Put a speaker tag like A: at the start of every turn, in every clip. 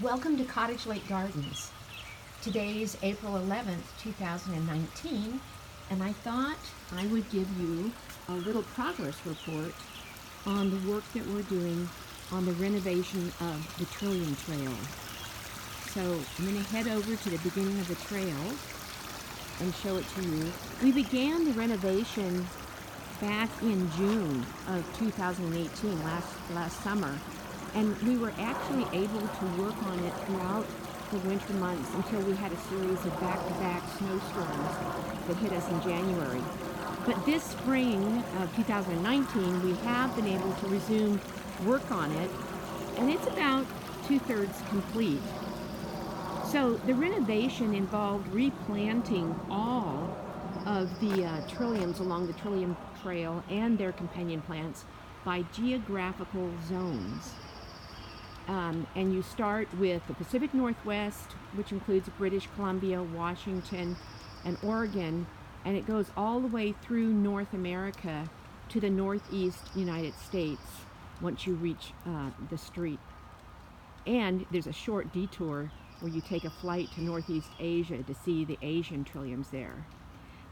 A: Welcome to Cottage Lake Gardens. Today's April 11th, 2019, and I thought I would give you a little progress report on the work that we're doing on the renovation of the Trillium Trail. So I'm going to head over to the beginning of the trail and show it to you. We began the renovation back in June of 2018, last summer. And we were actually able to work on it throughout the winter months until we had a series of back-to-back snowstorms that hit us in January. But this spring of 2019, we have been able to resume work on it, and it's about 2/3 complete. So the renovation involved replanting all of the trilliums along the Trillium Trail and their companion plants by geographical zones. And you start with the Pacific Northwest, which includes British Columbia, Washington, and Oregon, and it goes all the way through North America to the northeast United States once you reach the street. And there's a short detour where you take a flight to Northeast Asia to see the Asian trilliums there.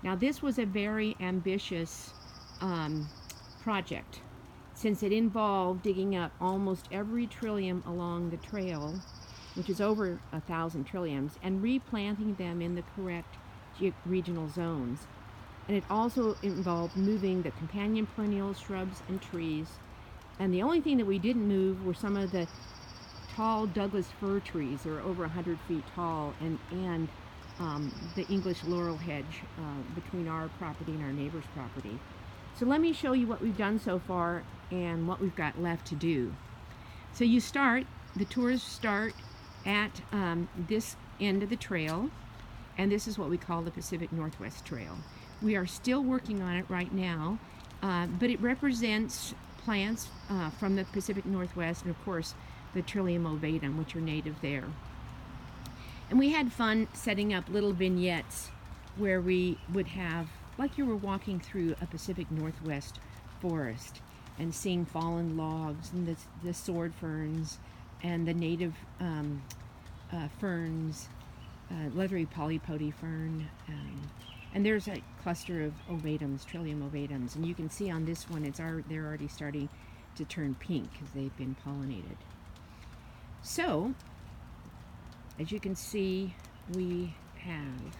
A: Now, this was a very ambitious project, since it involved digging up almost every trillium along the trail, which is over 1,000 trilliums, and replanting them in the correct regional zones. And it also involved moving the companion perennials, shrubs, and trees. And the only thing that we didn't move were some of the tall Douglas fir trees that are over 100 feet tall, and the English laurel hedge between our property and our neighbor's property. So let me show you what we've done so far and what we've got left to do. So the tours start at this end of the trail, and this is what we call the Pacific Northwest Trail. We are still working on it right now, but it represents plants from the Pacific Northwest, and of course the Trillium ovatum, which are native there. And we had fun setting up little vignettes where we would have, like you were walking through a Pacific Northwest forest and seeing fallen logs and the sword ferns and the native ferns, leathery polypody fern, and there's a cluster of ovatums, Trillium ovatums, and you can see on this one they're already starting to turn pink because they've been pollinated. So, as you can see, we have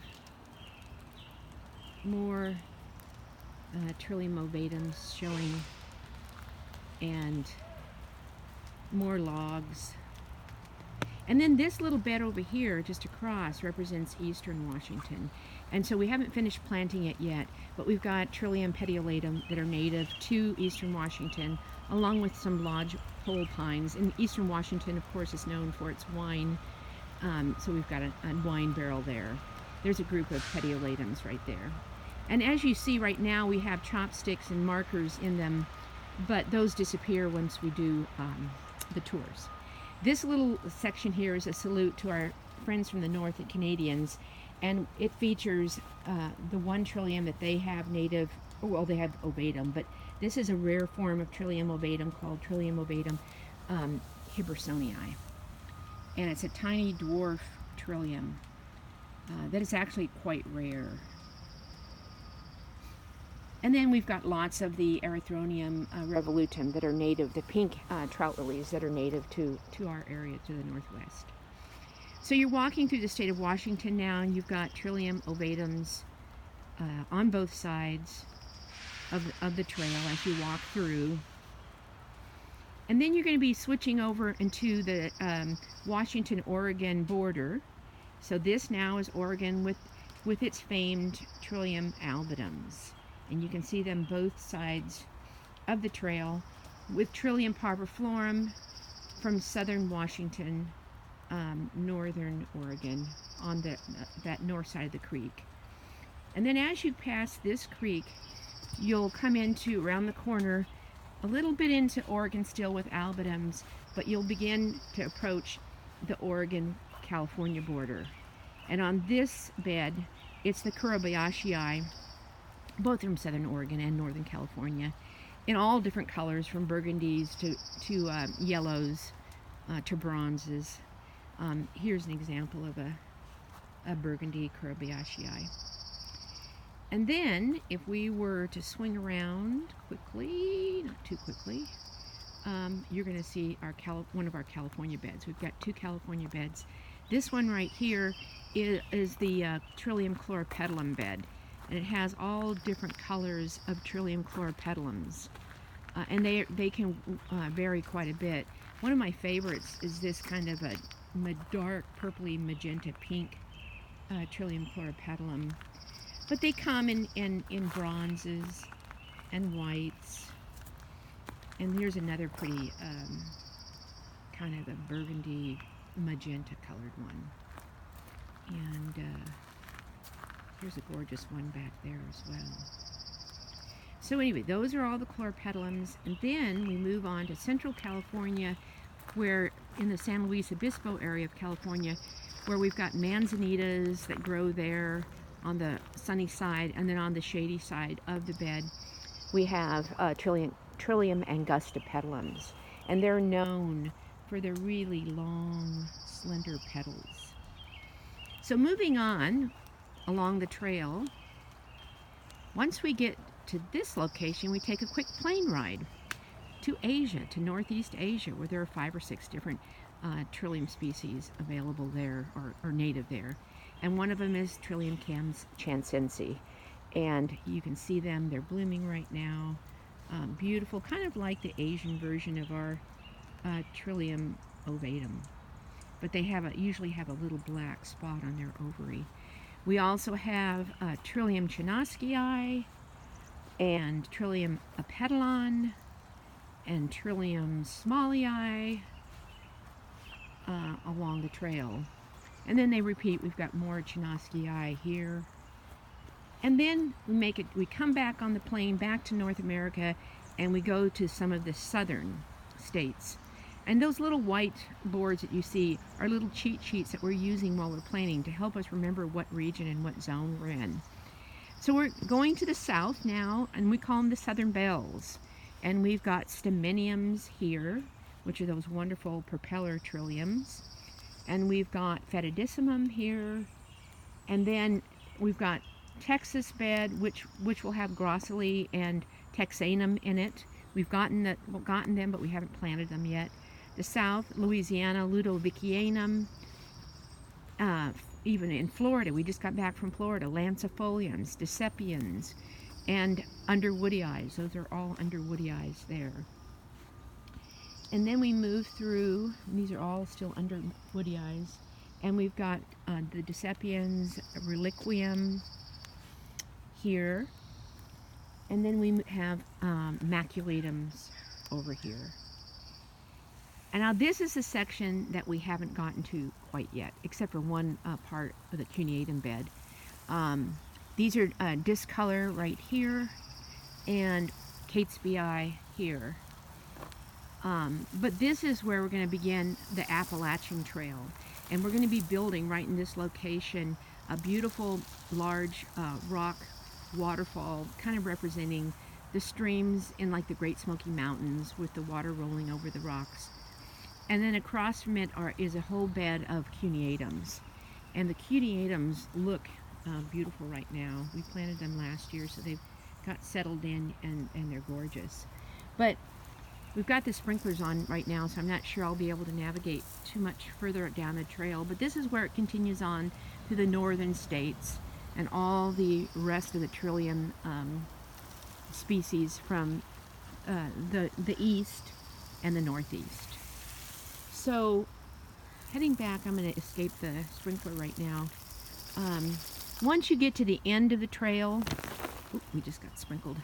A: more Trillium ovatums showing, and more logs. And then this little bed over here just across represents eastern Washington, and so we haven't finished planting it yet, but we've got Trillium petiolatum that are native to eastern Washington, along with some lodgepole pines. And eastern Washington, of course, is known for its wine, so we've got a wine barrel there. There's a group of petiolatums right there. And as you see right now, we have chopsticks and markers in them, but those disappear once we do the tours. This little section here is a salute to our friends from the north, the Canadians, and it features the one trillium that they have native. Well, they have ovatum, but this is a rare form of Trillium ovatum called Trillium ovatum hibbersonii, and it's a tiny dwarf trillium that is actually quite rare. And then we've got lots of the Erythronium revolutum that are native, the pink trout lilies that are native to our area to the northwest. So you're walking through the state of Washington now, and you've got Trillium ovatums on both sides of the trail as you walk through. And then you're going to be switching over into the Washington-Oregon border. So this now is Oregon with its famed Trillium albidums. And you can see them both sides of the trail, with Trillium parviflorum from southern Washington, northern Oregon, on that north side of the creek. And then as you pass this creek, you'll come into, around the corner, a little bit into Oregon still with albidums, but you'll begin to approach the Oregon-California border. And on this bed, it's the Kurabayashii, both from southern Oregon and northern California, in all different colors, from burgundies to yellows to bronzes. Here's an example of a burgundy Kurabiaceae. And then, if we were to swing around quickly, not too quickly, you're going to see one of our California beds. We've got 2 California beds. This one right here is the Trillium chloropetalum bed, and it has all different colors of Trillium chloropetalums, and they can vary quite a bit. One of my favorites is this kind of a dark purpley magenta pink Trillium chloropetalum, but they come in bronzes and whites. And here's another pretty kind of a burgundy magenta colored one. And here's a gorgeous one back there as well. So anyway, those are all the chloropetalums. And then we move on to Central California, where in the San Luis Obispo area of California, where we've got manzanitas that grow there on the sunny side, and then on the shady side of the bed we have Trillium angustipetalums, and they're known for their really long, slender petals. So moving on along the trail, once we get to this location, we take a quick plane ride to Asia, to Northeast Asia, where there are 5 or 6 different Trillium species available there, or native there. And one of them is Trillium chansense. And you can see them, they're blooming right now. Beautiful, kind of like the Asian version of our Trillium ovatum. But they usually have a little black spot on their ovary. We also have Trillium chinoskii, and Trillium apetalon, and Trillium smallii along the trail. And then they repeat. We've got more chinoskii here. And then we come back on the plane back to North America, and we go to some of the southern states. And those little white boards that you see are little cheat sheets that we're using while we're planning to help us remember what region and what zone we're in. So we're going to the south now, and we call them the southern bells. And we've got staminiums here, which are those wonderful propeller trilliums. And we've got fetidissimum here. And then we've got Texas bed, which will have grossily and texanum in it. We've gotten them, but we haven't planted them yet. The South, Louisiana, Ludovicianum. Even in Florida, we just got back from Florida, lancifoliums, decipiens, and underwoodii. Those are all underwoodii there. And then we move through, and these are all still underwoodii, and we've got the decipiens, reliquium here, and then we have maculatums over here. And now this is a section that we haven't gotten to quite yet, except for one part of the cuneatum bed. These are discolor right here, and Catesbii here. But this is where we're going to begin the Appalachian Trail, and we're going to be building right in this location a beautiful large rock waterfall, kind of representing the streams in like the Great Smoky Mountains with the water rolling over the rocks. And then across from it is a whole bed of cuneatums. And the cuneatums look beautiful right now. We planted them last year, so they've got settled in, and they're gorgeous. But we've got the sprinklers on right now, so I'm not sure I'll be able to navigate too much further down the trail. But this is where it continues on to the northern states and all the rest of the Trillium species from the east and the northeast. So heading back, I'm going to escape the sprinkler right now. Once you get to the end of the trail, we just got sprinkled.